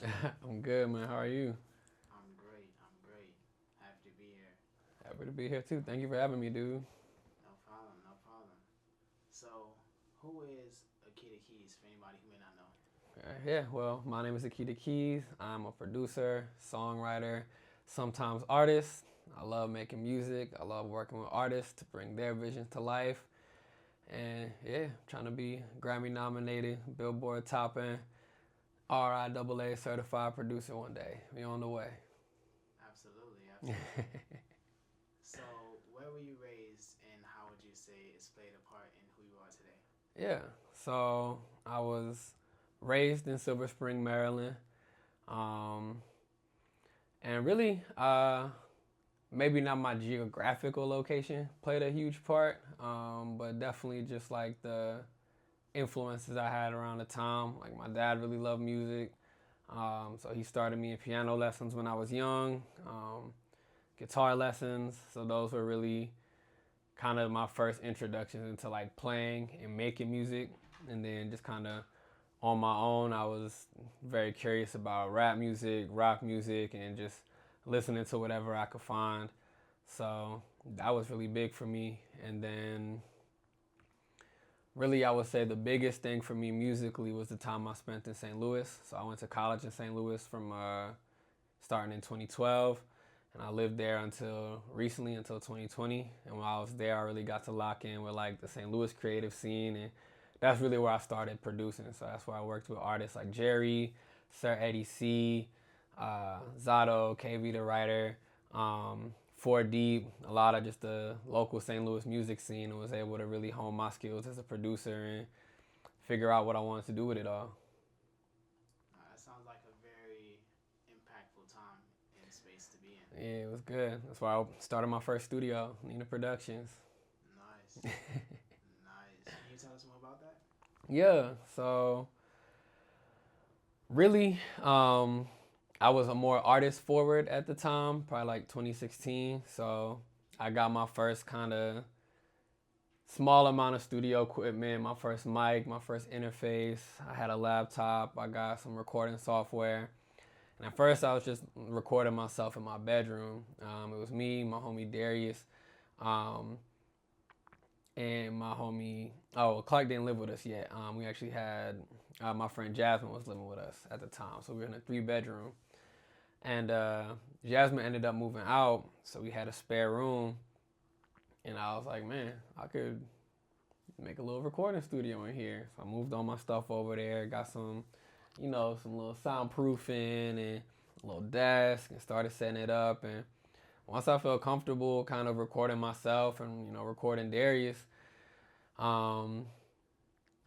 I'm good, man. How are you? I'm great. I'm great. Happy to be here. Happy to be here too. Thank you for having me, dude. No problem. No problem. So, who is Akeda Keyz for anybody who may not know? Yeah, well, my name is Akeda Keyz. I'm a producer, songwriter, sometimes artist. I love making music. I love working with artists to bring their visions to life. And yeah, trying to be Grammy nominated, Billboard topping, RIAA certified producer one day. We on the way. Absolutely. Absolutely. So, where were you raised, and how would you say it's played a part in who you are today? Yeah, so I was raised in Silver Spring, Maryland. Um, and really, maybe not my geographical location played a huge part, but definitely just like the influences I had around the time. Like my dad really loved music, so he started me in piano lessons when I was young, guitar lessons. So those were really kind of my first introductions into like playing and making music, and then just kind of on my own, I was very curious about rap music, rock music, and just listening to whatever I could find. So that was really big for me. And then, really, I would say the biggest thing for me musically was the time I spent in St. Louis. So I went to college in St. Louis from starting in 2012. And I lived there until recently, until 2020. And while I was there, I really got to lock in with like the St. Louis creative scene, and that's really where I started producing. So that's where I worked with artists like Jerry, Sir Eddie C, Zato, KV the writer, Four Deep, a lot of just the local St. Louis music scene, and was able to really hone my skills as a producer and figure out what I wanted to do with it all. That sounds like a very impactful time and space to be in. Yeah, it was good. That's why I started my first studio, Nina Productions. Nice. Nice. Can you tell us more about that? Yeah, so really, I was a more artist forward at the time, probably like 2016. So I got my first kind of small amount of studio equipment, my first mic, my first interface. I had a laptop, I got some recording software. And at first, I was just recording myself in my bedroom. It was me, my homie Darius, um, and my homie. Oh, Clark didn't live with us yet. We actually had my friend Jasmine was living with us at the time, so we were in a 3 bedroom. And Jasmine ended up moving out, so we had a spare room. And I was like, man, I could make a little recording studio in here. So I moved all my stuff over there, got some, some little soundproofing and a little desk, and started setting it up. And once I felt comfortable kind of recording myself and, recording Darius, um,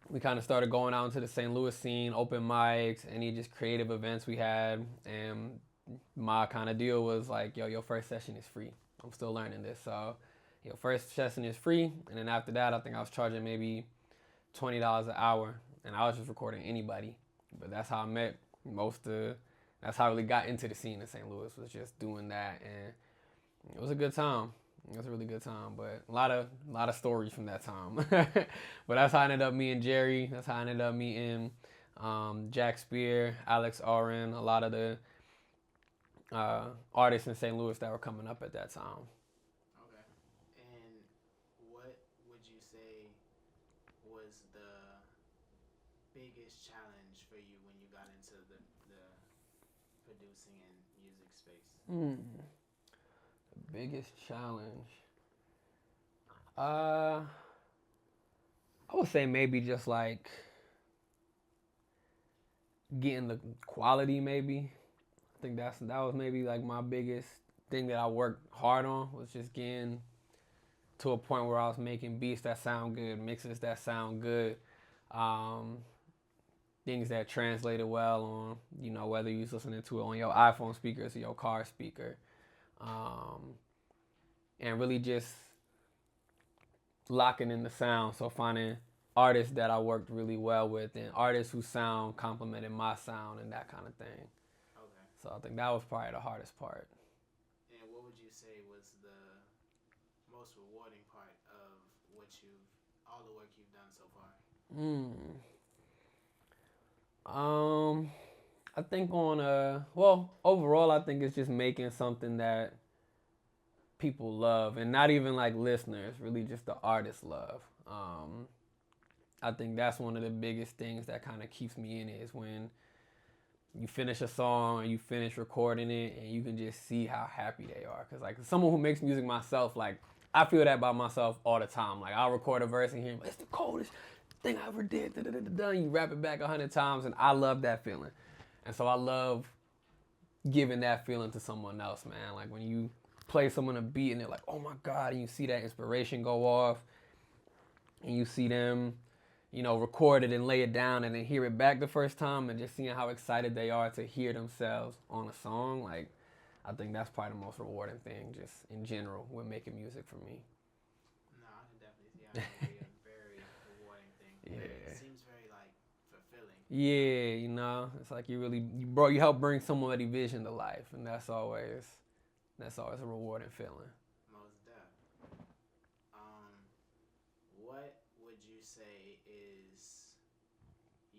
we kind of started going out into the St. Louis scene, open mics, any just creative events we had. And my kind of deal was like, yo, your first session is free. I'm still learning this. So your first session is free. And then after that, I think I was charging maybe $20 an hour. And I was just recording anybody. But that's how I met most of, that's how I really got into the scene in St. Louis, was just doing that. And it was a good time. It was a really good time, but a lot of stories from that time. But that's how I ended up meeting Jerry. That's how I ended up meeting Jack Spear, Alex Oren, a lot of the artists in St. Louis that were coming up at that time. Okay. And what would you say was the biggest challenge for you when you got into the producing and music space? Hmm. The biggest challenge. Uh, I would say maybe just like getting the quality. Maybe I think that was maybe like my biggest thing that I worked hard on, was just getting to a point where I was making beats that sound good, mixes that sound good, um, things that translated well on, whether you was listening to it on your iPhone speakers or your car speaker, um, and really just locking in the sound. So finding artists that I worked really well with, and artists whose sound complemented my sound, and that kind of thing. Okay. So I think that was probably the hardest part. And what would you say was the most rewarding part of all the work you've done so far? Mm. Um, I think on overall I think it's just making something that people love, and not even like listeners, really just the artists love. I think that's one of the biggest things that kind of keeps me in it is when you finish a song or you finish recording it and you can just see how happy they are. Cause like someone who makes music myself, like I feel that about myself all the time. Like I'll record a verse and hear, it's the coldest thing I ever did. You rap it back 100 times, and I love that feeling. And so I love giving that feeling to someone else, man. Like when you play someone a beat and they're like, oh my God, and you see that inspiration go off and you see them, record it and lay it down and then hear it back the first time, and just seeing how excited they are to hear themselves on a song. Like, I think that's probably the most rewarding thing just in general with making music for me. No, I can definitely see how it can be a very rewarding thing. Yeah. It seems very like fulfilling. Yeah, it's like you help bring somebody's vision to life, and that's always a rewarding feeling. Most deaf. What would you say is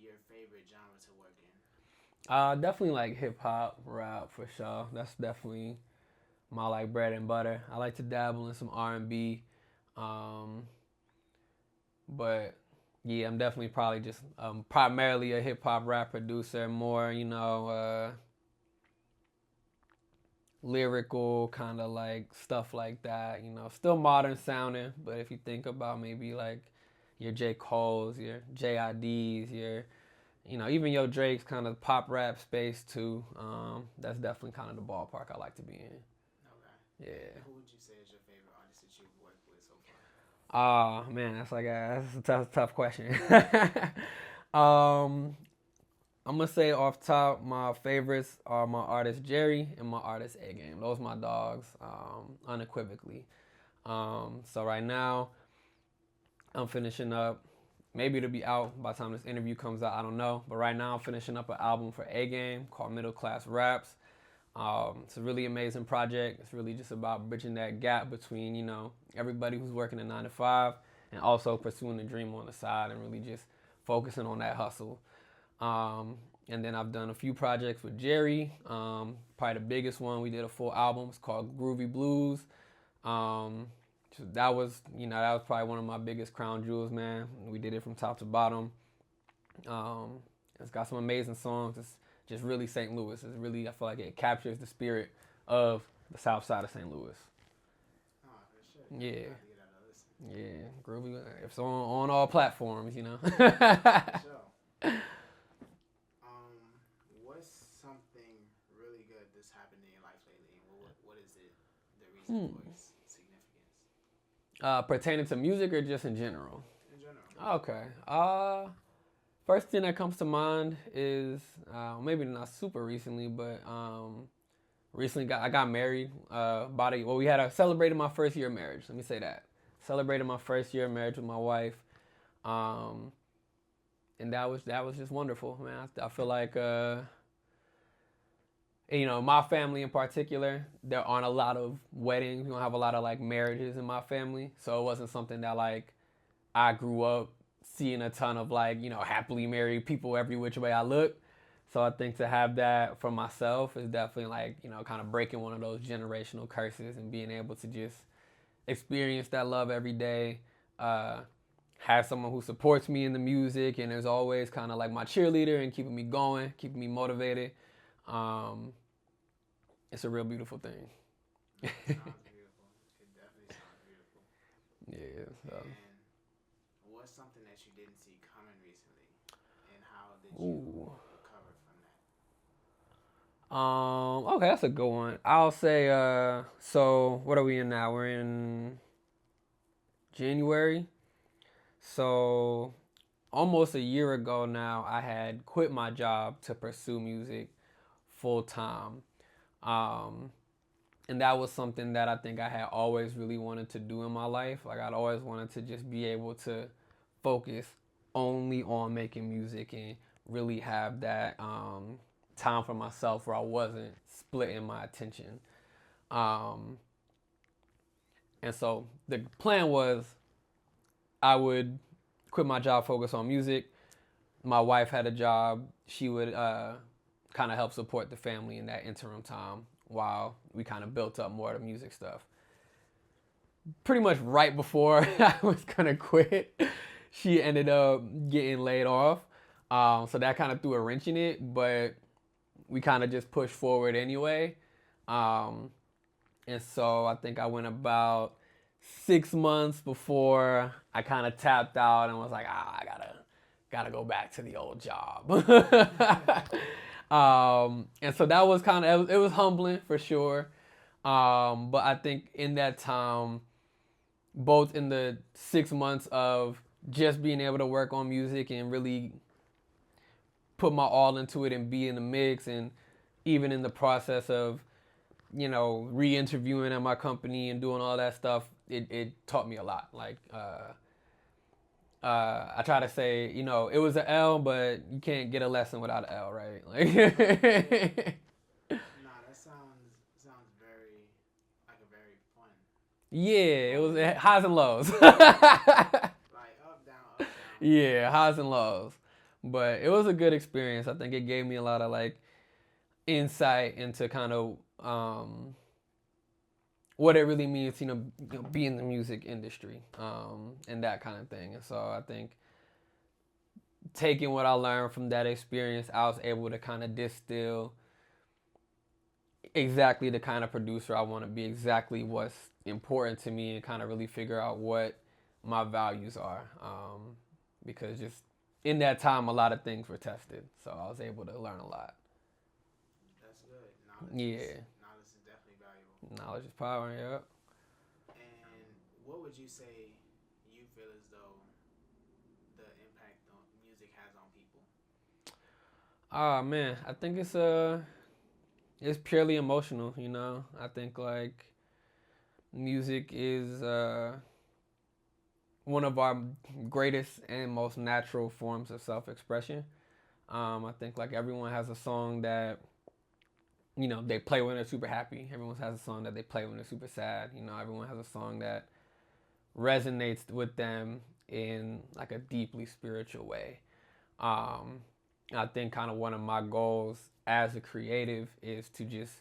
your favorite genre to work in? Definitely like hip hop, rap for sure. That's definitely my like bread and butter. I like to dabble in some R&B, but yeah, I'm definitely probably just primarily a hip hop rap producer. More, lyrical kind of like stuff like that. Still modern sounding, but if you think about maybe like your J. Cole's, your J.I.D.'s, your even your Drake's kind of pop rap space too. That's definitely kind of the ballpark I like to be in. Okay. Yeah. Who would you say is your favorite artist that you've worked with so far? Oh man, that's a tough question. I'm gonna say off top, my favorites are my artist Jerry and my artist A Game. Those are my dogs, unequivocally. So right now, I'm finishing up. Maybe it'll be out by the time this interview comes out. I don't know. But right now, I'm finishing up an album for A Game called Middle Class Raps. It's a really amazing project. It's really just about bridging that gap between, everybody who's working a 9 to 5 and also pursuing the dream on the side and really just focusing on that hustle. And then I've done a few projects with Jerry. Probably the biggest one, we did a full album. It's called Groovy Blues. That was probably one of my biggest crown jewels, man. We did it from top to bottom. It's got some amazing songs. It's just really St. Louis. It's really, I feel like it captures the spirit of the South Side of St. Louis. Oh, for sure. Yeah. Yeah, Groovy. It's on all platforms, For sure. What's something really good that's happened in your life lately? What is it? The reason for its significance? Pertaining to music or just in general? In general. Okay. First thing that comes to mind is maybe not super recently, but recently I got married. We had celebrated my first year of marriage. Let me say that. Celebrated my first year of marriage with my wife, and that was just wonderful, man. I feel like my family in particular, there aren't a lot of weddings. We don't have a lot of like marriages in my family, so it wasn't something that like I grew up seeing a ton of like happily married people every which way I look. So I think to have that for myself is definitely like kind of breaking one of those generational curses and being able to just experience that love every day. Have someone who supports me in the music and is always kind of like my cheerleader and keeping me going, keeping me motivated. It's a real beautiful thing. It sounds beautiful. It definitely sounds beautiful. Yeah. So. And what's something that you didn't see coming recently, and how did you recover from that? Okay, that's a good one. I'll say, so what are we in now? We're in January. So almost a year ago now, I had quit my job to pursue music full time. And that was something that I think I had always really wanted to do in my life. Like I'd always wanted to just be able to focus only on making music and really have that time for myself where I wasn't splitting my attention. And so the plan was I would quit my job, focus on music. My wife had a job. She would kind of help support the family in that interim time while we kind of built up more of the music stuff. Pretty much right before I was gonna quit, she ended up getting laid off. So that kind of threw a wrench in it, but we kind of just pushed forward anyway. And so I think I went about 6 months before I kind of tapped out and was like, I gotta go back to the old job. And so that was kind of, it was humbling for sure. But I think in that time, both in the 6 months of just being able to work on music and really put my all into it and be in the mix, and even in the process of, re-interviewing at my company and doing all that stuff, it taught me a lot. Like, I try to say, it was an L, but you can't get a lesson without an L, right? Like, Nah, that sounds very like a very fun. yeah, it was highs and lows. Like up down up down. Yeah, highs and lows. But it was a good experience. I think it gave me a lot of like insight into kind of what it really means, be in the music industry, and that kind of thing. And so I think taking what I learned from that experience, I was able to kind of distill exactly the kind of producer I want to be, exactly what's important to me, and kind of really figure out what my values are. Because just in that time, a lot of things were tested. So I was able to learn a lot. That's good. Knowledge is definitely valuable. Knowledge is power, yeah. And what would you say you feel as though the impact on music has on people? Man, I think it's purely emotional, I think like music is one of our greatest and most natural forms of self-expression. I think like everyone has a song that they play when they're super happy. Everyone has a song that they play when they're super sad. Everyone has a song that resonates with them in like a deeply spiritual way. I think kind of one of my goals as a creative is to just,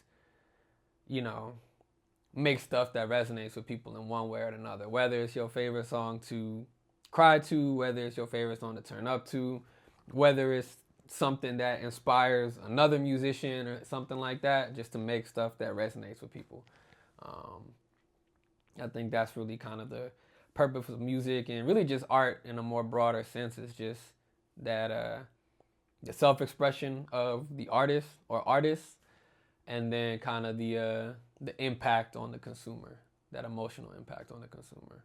make stuff that resonates with people in one way or another. Whether it's your favorite song to cry to, whether it's your favorite song to turn up to, whether it's something that inspires another musician or something like that, just to make stuff that resonates with people. I think that's really kind of the purpose of music, and really just art in a more broader sense, is just that the self-expression of the artist or artists, and then kind of the impact on the consumer, that emotional impact on the consumer.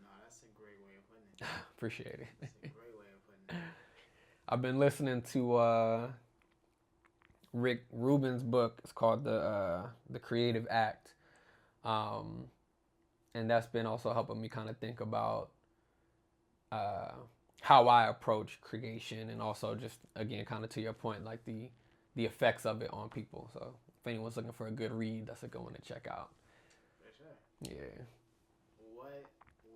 No, that's a great way of putting it. Appreciate it. That's a great way of putting it. I've been listening to Rick Rubin's book. It's called the Creative Act, and that's been also helping me kind of think about how I approach creation, and also just again kind of to your point, like the effects of it on people. So if anyone's looking for a good read, that's a good one to check out. For sure. Yeah. What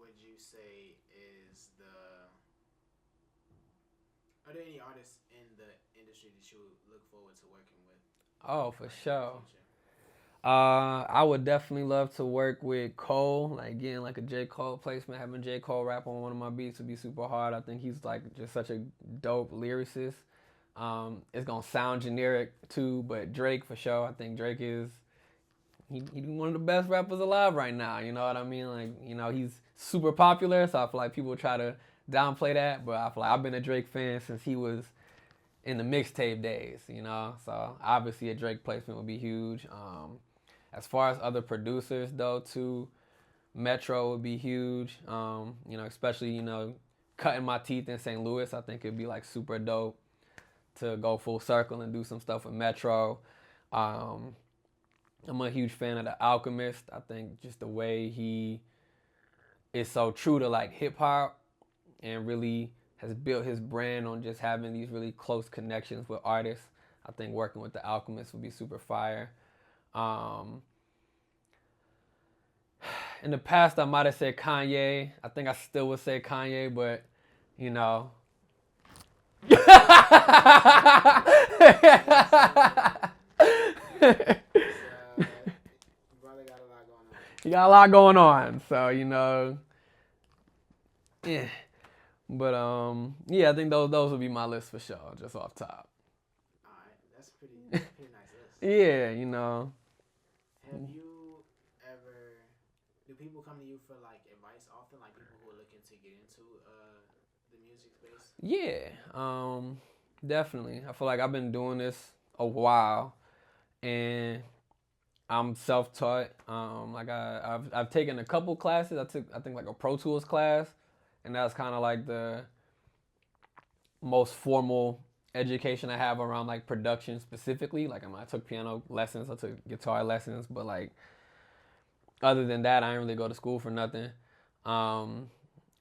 would you say is are there any artists in the industry that you look forward to working with? Oh, for sure. I would definitely love to work with Cole. Like again, like a J. Cole placement, having J. Cole rap on one of my beats would be super hard. I think he's like just such a dope lyricist. It's gonna sound generic too, but Drake for sure. I think Drake is he's one of the best rappers alive right now. You know what I mean? Like, he's super popular, so I feel like people try to downplay that, but I feel like I've been a Drake fan since he was in the mixtape days, So obviously a Drake placement would be huge. As far as other producers though too, Metro would be huge. Especially, cutting my teeth in St. Louis, I think it'd be like super dope to go full circle and do some stuff with Metro. I'm a huge fan of The Alchemist. I think just the way he is so true to like hip hop, and really has built his brand on just having these really close connections with artists. I think working with The Alchemist would be super fire. In the past, I might have said Kanye. I think I still would say Kanye, but, Brother got a lot going on. You got a lot going on, so yeah. But yeah, I think those would be my list for sure, just off top. All right, that's pretty nice list. Yeah, Have you ever? Do people come to you for like advice often? Like people who are looking to get into the music space? Yeah, definitely. I feel like I've been doing this a while, and I'm self-taught. Like I've taken a couple classes. I think like a Pro Tools class, and that's kind of like the most formal education I have around like production specifically. Like I took piano lessons, I took guitar lessons, but like other than that, I didn't really go to school for nothing. Um,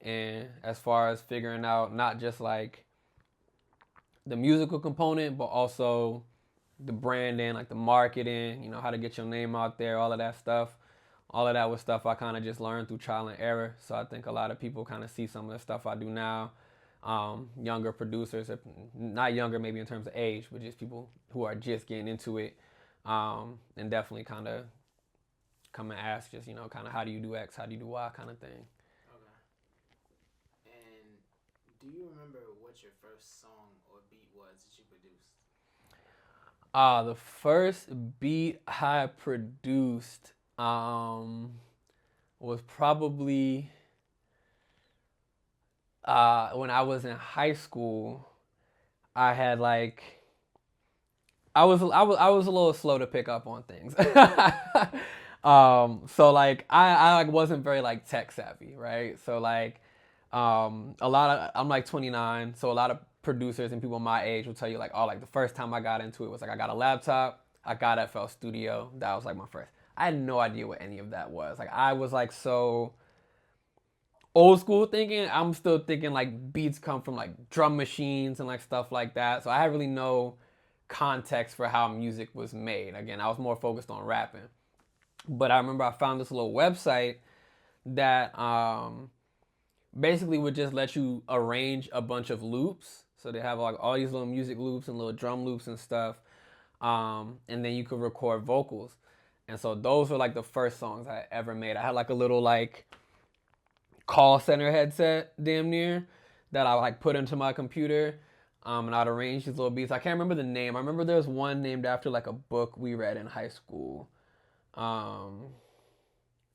and as far as figuring out not just like the musical component, but also the branding, like the marketing, how to get your name out there, all of that stuff. All of that was stuff I kind of just learned through trial and error. So I think a lot of people kind of see some of the stuff I do now. Younger producers, not younger maybe in terms of age, but just people who are just getting into it, and definitely kind of come and ask just, kind of how do you do X, how do you do Y kind of thing. Okay. And do you remember what your first song or beat was that you produced? The first beat I produced was probably when I was in high school. I had like I was a little slow to pick up on things. So like I like wasn't very like tech savvy, right? So like a lot of I'm like 29, so a lot of producers and people my age will tell you like, oh, like the first time I got into it was like I got a laptop, I got FL Studio, that was like my first. I had no idea what any of that was. Like I was like so old school thinking. I'm still thinking like beats come from like drum machines and like stuff like that. So I had really no context for how music was made. Again, I was more focused on rapping. But I remember I found this little website that basically would just let you arrange a bunch of loops. So they have like all these little music loops and little drum loops and stuff. And then you could record vocals. And so those were like the first songs I ever made. I had like a little like call center headset damn near that I like put into my computer. And I'd arrange these little beats. I can't remember the name. I remember there was one named after like a book we read in high school.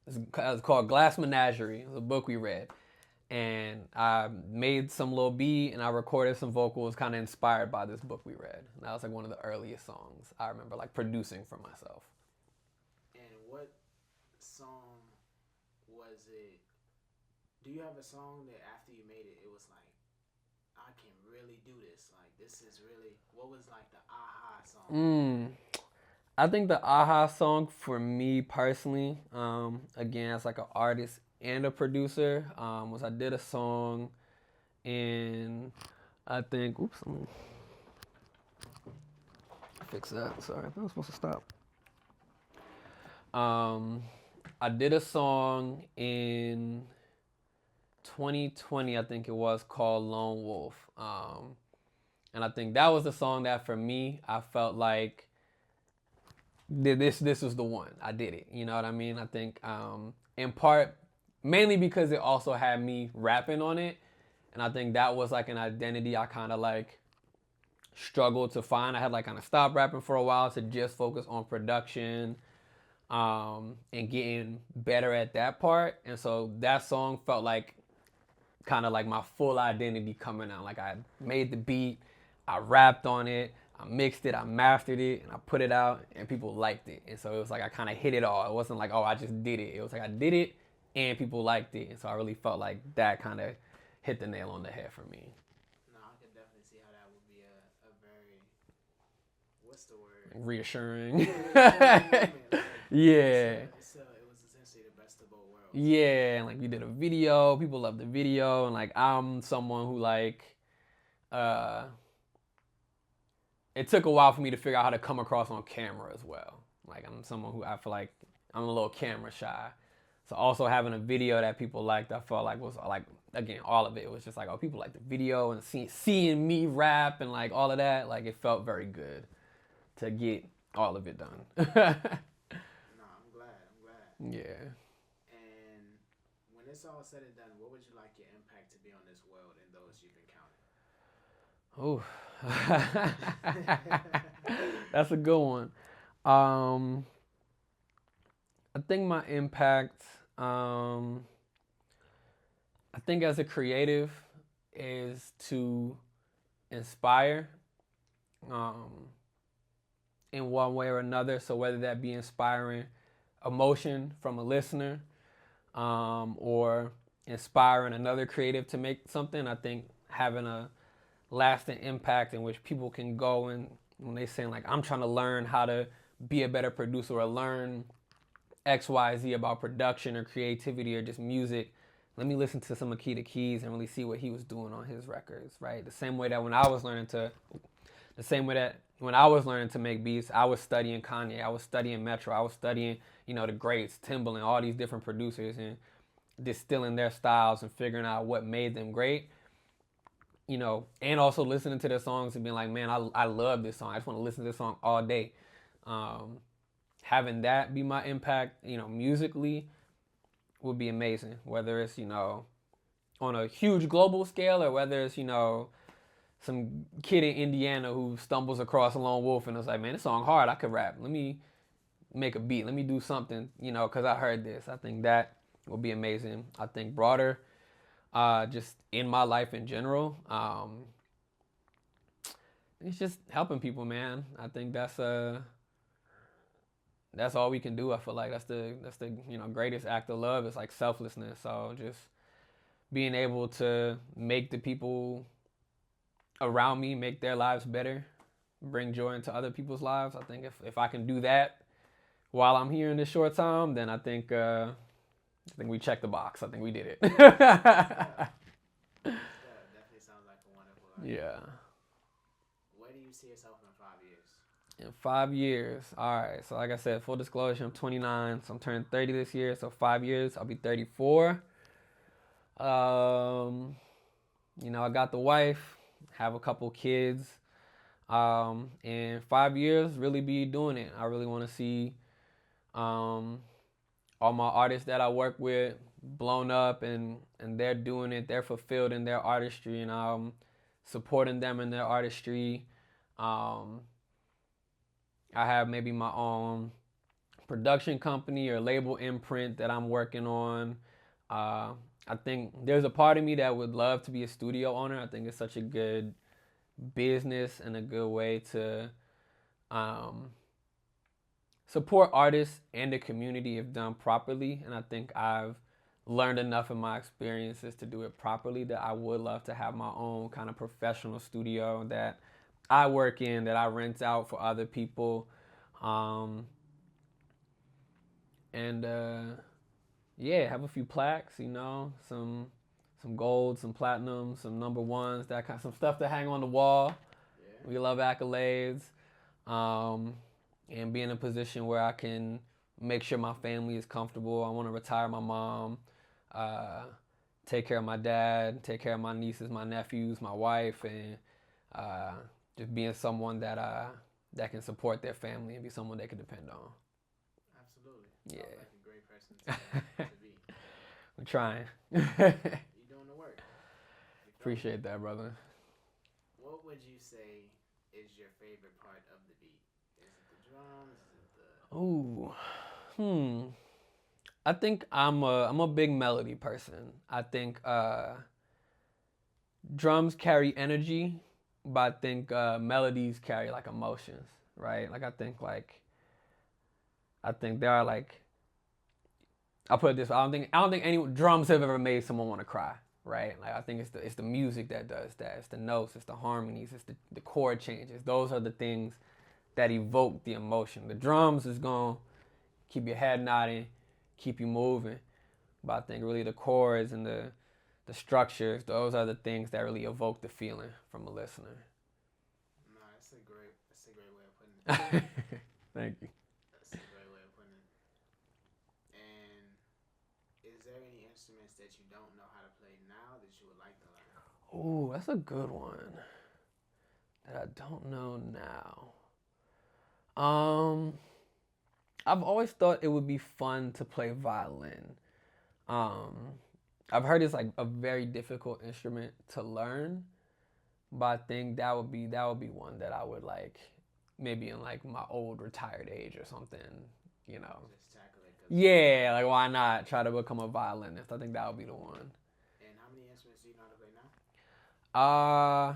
It's called Glass Menagerie. It was a book we read. And I made some little beat and I recorded some vocals kind of inspired by this book we read. And that was like one of the earliest songs I remember like producing for myself. And what song was it? Do you have a song that after you made it, it was like, I can really do this. Like this is really, what was like the aha song? I think the aha song for me personally, again as like an artist and a producer, was I did a song in, I think, oops, let me fix that. Sorry, I think I was supposed to stop. I did a song in 2020, I think it was, called Lone Wolf. And I think that was the song that for me, I felt like this was the one. I did it. You know what I mean? I think in part, mainly because it also had me rapping on it. And I think that was like an identity I kind of like struggled to find. I had like kind of stopped rapping for a while to just focus on production and getting better at that part. And so that song felt like kind of like my full identity coming out. Like I made the beat, I rapped on it, I mixed it, I mastered it, and I put it out, and people liked it. And so it was like I kind of hit it all. It wasn't like, oh, I just did it. It was like I did it, and people liked it. And so I really felt like that kind of hit the nail on the head for me. No, I can definitely see how that would be a very, what's the word? Reassuring. Yeah. It was essentially the best of both worlds. Yeah, and like we did a video, people loved the video, and like I'm someone who like it took a while for me to figure out how to come across on camera as well. Like I'm someone who I feel like I'm a little camera shy. So also having a video that people liked, I felt like was like again, all of it was just like, oh, people like the video and seeing me rap and like all of that. Like it felt very good to get all of it done. No, I'm glad. I'm glad. Yeah. And when it's all said and done, what would you like your impact to be on this world and those you've Oh, encountered? that's a good one. Um, I think my impact, I think as a creative, is to inspire um, in one way or another. So whether that be inspiring emotion from a listener or inspiring another creative to make something, I think having a lasting impact in which people can go and when they saying like I'm trying to learn how to be a better producer or learn XYZ about production or creativity or just music, let me listen to some Akeda Keyz and really see what he was doing on his records, right? The same way that when I was learning to make beats, I was studying Kanye, I was studying Metro, I was studying, the greats, Timbaland, all these different producers and distilling their styles and figuring out what made them great. And also listening to their songs and being like, man, I love this song. I just want to listen to this song all day. Having that be my impact, musically would be amazing. Whether it's, on a huge global scale or whether it's, some kid in Indiana who stumbles across a lone wolf and is like, man, this song hard. I could rap. Let me make a beat. Let me do something, because I heard this. I think that would be amazing. I think broader, just in my life in general, it's just helping people, man. I think that's all we can do. I feel like that's the greatest act of love is like selflessness. So just being able to make the people around me make their lives better, bring joy into other people's lives. I think if I can do that while I'm here in this short time, then I think we checked the box. I think we did it. That definitely sounds like a wonderful idea. Yeah. Where do you see yourself in 5 years? In 5 years. All right. So like I said, full disclosure, I'm 29. So I'm turning 30 this year. So 5 years, I'll be 34. I got the wife, have a couple kids. In 5 years, really be doing it. I really want to see all my artists that I work with blown up and they're doing it. They're fulfilled in their artistry and I'm supporting them in their artistry. I have maybe my own production company or label imprint that I'm working on. I think there's a part of me that would love to be a studio owner. I think it's such a good business and a good way to support artists and the community if done properly. And I think I've learned enough in my experiences to do it properly that I would love to have my own kind of professional studio that I work in, that I rent out for other people. Have a few plaques, some gold, some platinum, some number ones, that kind of some stuff to hang on the wall. Yeah. We love accolades. And be in a position where I can make sure my family is comfortable. I want to retire my mom, take care of my dad, take care of my nieces, my nephews, my wife, and just being someone that can support their family and be someone they can depend on. Absolutely. Yeah. Sounds like a great person to be. I'm trying. You're doing the work. Appreciate that, brother. What would you say is your favorite part of the beat? Is it the drums? Is it the Ooh. I think I'm a big melody person. I think drums carry energy, but I think melodies carry like emotions, right? Like I think there are like, I'll put it this way, I don't think any drums have ever made someone want to cry, right? Like I think it's the music that does that. It's the notes, it's the harmonies, it's the chord changes. Those are the things that evoke the emotion. The drums is gonna keep your head nodding, keep you moving. But I think really the chords and the structures, those are the things that really evoke the feeling from a listener. No, that's a great way of putting it. Thank you. That's a great way of putting it. And is there any instruments that you don't know how to play now that you would like to learn? Ooh, that's a good one that I don't know now. I've always thought it would be fun to play violin. Um, I've heard it's like a very difficult instrument to learn, but I think that would be one that I would like maybe in like my old retired age or something, you know. Just tackle it. Yeah, like why not try to become a violinist? I think that would be the one. And how many instruments do you know how to play now? Uh,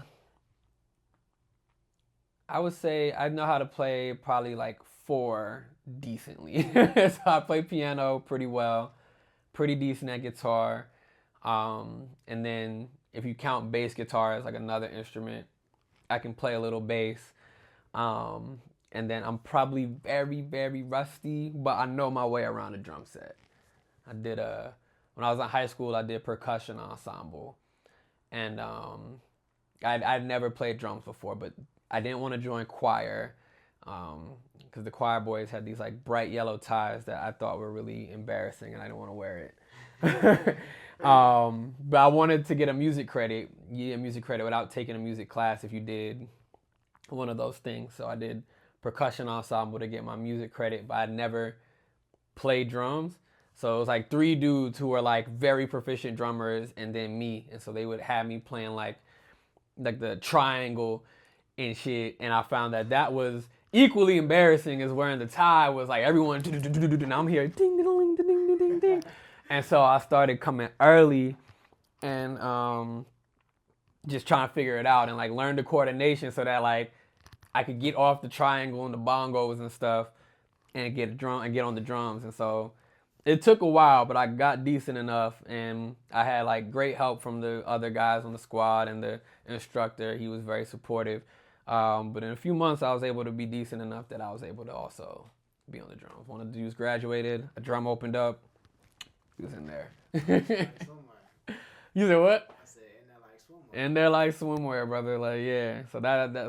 I would say I know how to play probably like four decently. So I play piano pretty well, pretty decent at guitar. And then if you count bass guitar as like another instrument, I can play a little bass. And then I'm probably very, very rusty, but I know my way around a drum set. I did when I was in high school, I did percussion ensemble, and I'd never played drums before, but I didn't want to join choir because the choir boys had these like bright yellow ties that I thought were really embarrassing, and I didn't want to wear it. But I wanted to get a music credit. You get a music credit without taking a music class if you did one of those things. So I did percussion ensemble to get my music credit, but I'd never played drums. So it was like three dudes who were like very proficient drummers and then me. And so they would have me playing like the triangle and shit. And I found that was equally embarrassing as wearing the tie. Was like everyone, and I'm here, ding, ding, ding, ding, ding, ding, ding. And so I started coming early and just trying to figure it out and like learn the coordination so that like I could get off the triangle and the bongos and stuff and get a drum and get on the drums. And so it took a while, but I got decent enough, and I had like great help from the other guys on the squad and the instructor. He was very supportive. But in a few months, I was able to be decent enough that I was able to also be on the drums. One of the dudes graduated, a drum opened up, he was in there. You said what? I said, in there like swimwear. In there like swimwear, brother. Like yeah. So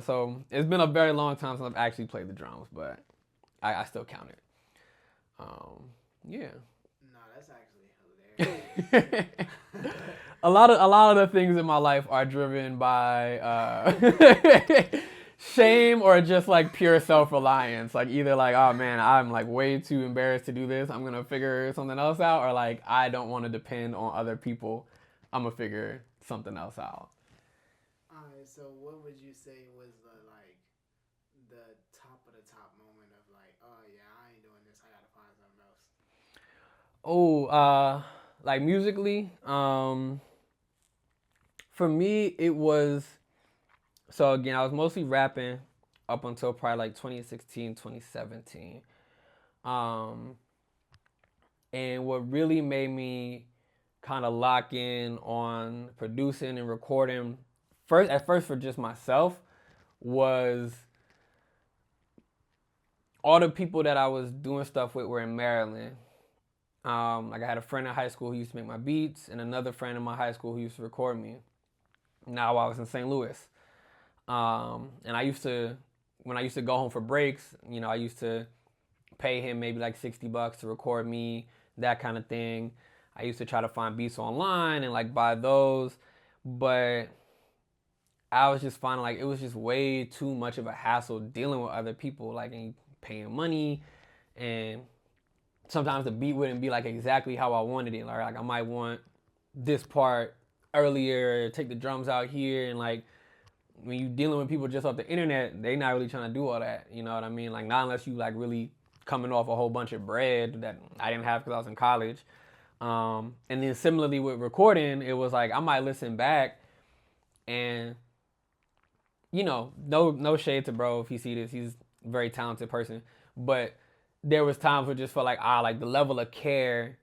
so it's been a very long time since I've actually played the drums, but I still count it. Yeah. No, that's actually hilarious. a lot of the things in my life are driven by shame or just like pure self-reliance. Like either like, oh man, I'm like way too embarrassed to do this, I'm gonna figure something else out, or like I don't want to depend on other people, I'm gonna figure something else out. Alright, so what would you say was the top of the top moment of like, oh yeah, I ain't doing this, I gotta find something else? Oh, like musically, for me it was, so again, I was mostly rapping up until probably like 2016, 2017. And what really made me kind of lock in on producing and recording at first for just myself was all the people that I was doing stuff with were in Maryland. Like I had a friend in high school who used to make my beats, and another friend in my high school who used to record me. Now I was in St. Louis. And when I used to go home for breaks, you know, I used to pay him maybe like $60 to record me, that kind of thing. I used to try to find beats online and like buy those, but I was just finding like it was just way too much of a hassle dealing with other people, like and paying money, and sometimes the beat wouldn't be like exactly how I wanted it. Like I might want this part earlier, take the drums out here, and like when you dealing with people just off the internet, they not really trying to do all that. You know what I mean? Like not unless you like really coming off a whole bunch of bread that I didn't have because I was in college. And then similarly with recording, it was like I might listen back and, you know, no shade to bro if he see this, he's a very talented person, but there was times where just felt like like the level of care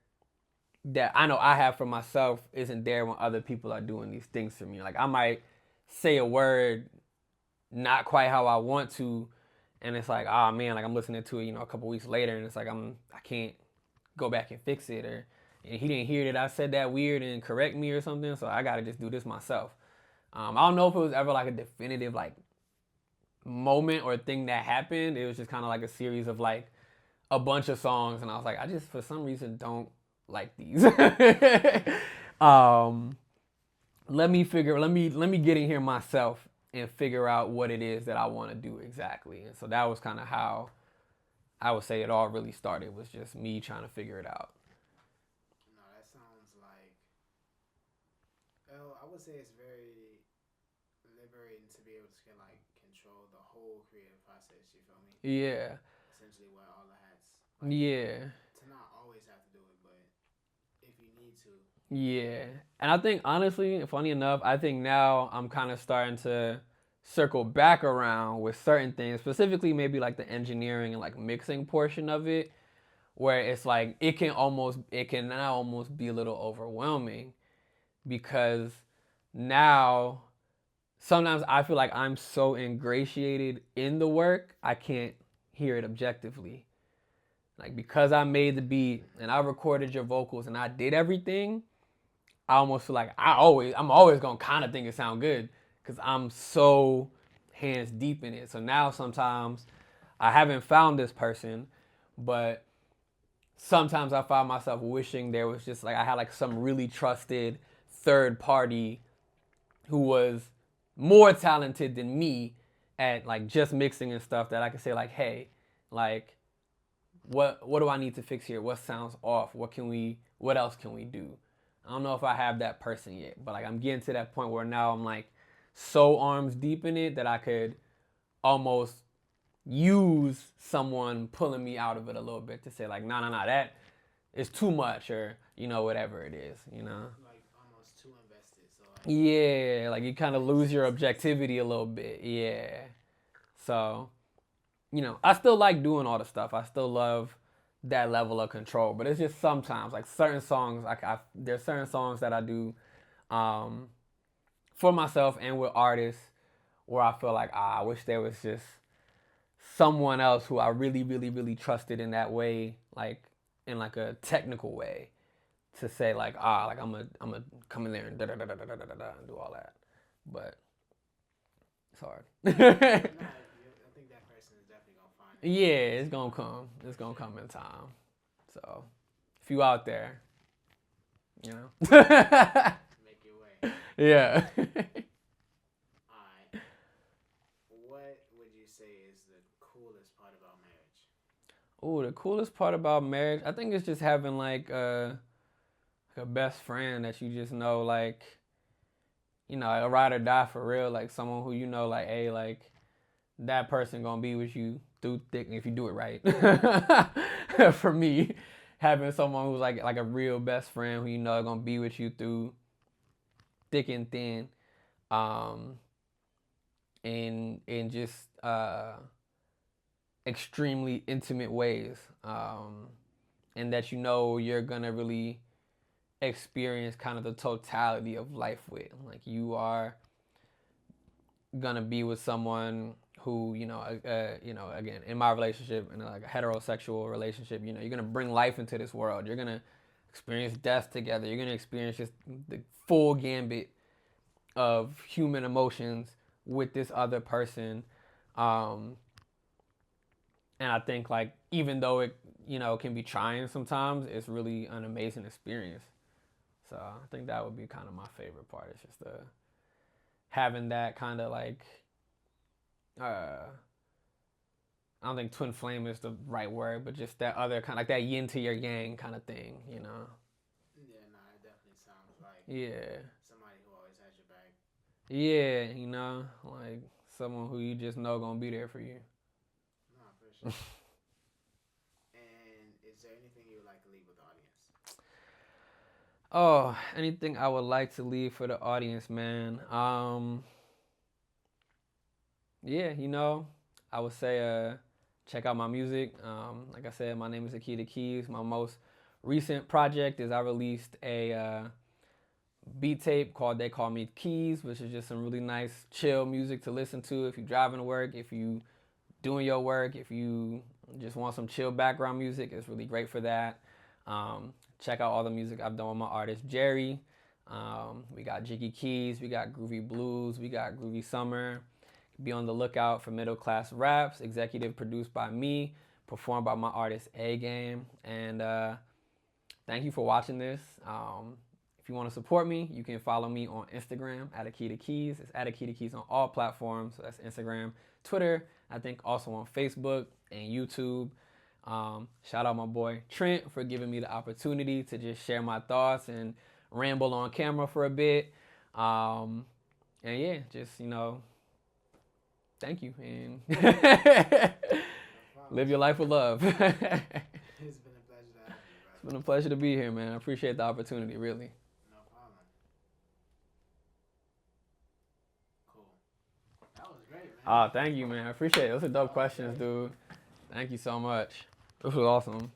that I know I have for myself isn't there when other people are doing these things for me. Like I might say a word not quite how I want to, and it's like, oh man, like I'm listening to it, you know, a couple weeks later, and it's like I can't go back and fix it, or and he didn't hear that I said that weird and correct me or something, so I gotta just do this myself. I don't know if it was ever like a definitive like moment or thing that happened. It was just kind of like a series of like a bunch of songs, and I was like, I just for some reason don't like these. um, let me get in here myself and figure out what it is that I want to do exactly. And so that was kind of how I would say it all really started, was just me trying to figure it out. No, that sounds like. Well, I would say it's very liberating to be able to like control the whole creative process. You feel me? Yeah. Essentially, wear all the hats. Like, Yeah. to not always have to do it, but if you need to. Yeah. And I think, honestly, funny enough, I think now I'm kind of starting to circle back around with certain things, specifically maybe like the engineering and like mixing portion of it, where it's like it can now almost be a little overwhelming, because now sometimes I feel like I'm so ingratiated in the work, I can't hear it objectively. Like, because I made the beat and I recorded your vocals and I did everything, I almost feel like I'm always gonna kind of think it sound good, because I'm so hands deep in it. So now sometimes I haven't found this person, but sometimes I find myself wishing there was just like I had like some really trusted third party who was more talented than me at like just mixing and stuff, that I could say like, hey, like what do I need to fix here? What sounds off? What else can we do? I don't know if I have that person yet, but like I'm getting to that point where now I'm like so arms deep in it that I could almost use someone pulling me out of it a little bit to say like, no, that is too much, or whatever it is, Like almost too invested. So like. Yeah, like you kind of lose your objectivity a little bit. Yeah. So, I still like doing all the stuff. I still love that level of control, but it's just sometimes like certain songs, like there's certain songs that I do um, for myself and with artists, where I feel like I wish there was just someone else who I really, really, really trusted in that way, like in like a technical way, to say like like I'm gonna come in there and and do all that, but it's hard. No, I think that person is definitely gonna find it. Yeah, it's gonna come. It's gonna come in time. So, if you out there, you know. Make your way. Yeah. Alright. What would you say is the coolest part about marriage? Oh, the coolest part about marriage, I think it's just having like a best friend that you just know, like, a ride or die for real, like someone who like, hey, like that person gonna be with you through thick if you do it right. For me, having someone who's like a real best friend who gonna be with you through thick and thin, um, in just extremely intimate ways, and that you're gonna really experience kind of the totality of life with. Like, you are gonna be with someone who again, in my relationship, in like a heterosexual relationship, you're gonna bring life into this world. You're gonna experience death together. You're gonna experience just the full gambit of human emotions with this other person. um and I think, like, even though it can be trying sometimes, it's really an amazing experience. So I think that would be kind of my favorite part. It's just having that kind of like, I don't think twin flame is the right word, but just that other kind of like that yin to your yang kind of thing. Yeah, no, it definitely sounds like Yeah. somebody who always has your back. Yeah, like someone who you just know gonna be there for you. No, for sure. And is there anything you would like to leave with the audience? Oh, anything I would like to leave for the audience, man. Yeah, I would say check out my music. Like I said, my name is Akeda Keyz. My most recent project is I released a beat tape called They Call Me Keyz, which is just some really nice, chill music to listen to if you're driving to work, if you doing your work, if you just want some chill background music. It's really great for that. Check out all the music I've done with my artist Jerry. We got Jiggy Keyz, we got Groovy Blues, we got Groovy Summer. Be on the lookout for Middle Class Raps, executive produced by me, performed by my artist A Game. And thank you for watching this. If you want to support me, you can follow me on Instagram at Akeda Keyz. It's at Akeda Keyz on all platforms. So that's Instagram, Twitter, I think also on Facebook and YouTube. Shout out my boy Trent for giving me the opportunity to just share my thoughts and ramble on camera for a bit. And yeah, just, thank you. And No problem. live your life with love. It's been a pleasure to have you, brother. It's been a pleasure to be here, man. I appreciate the opportunity, really. No problem. Cool. That was great, man. Thank you, man. I appreciate it. Those are dope questions, dude. Thank you so much. This was awesome.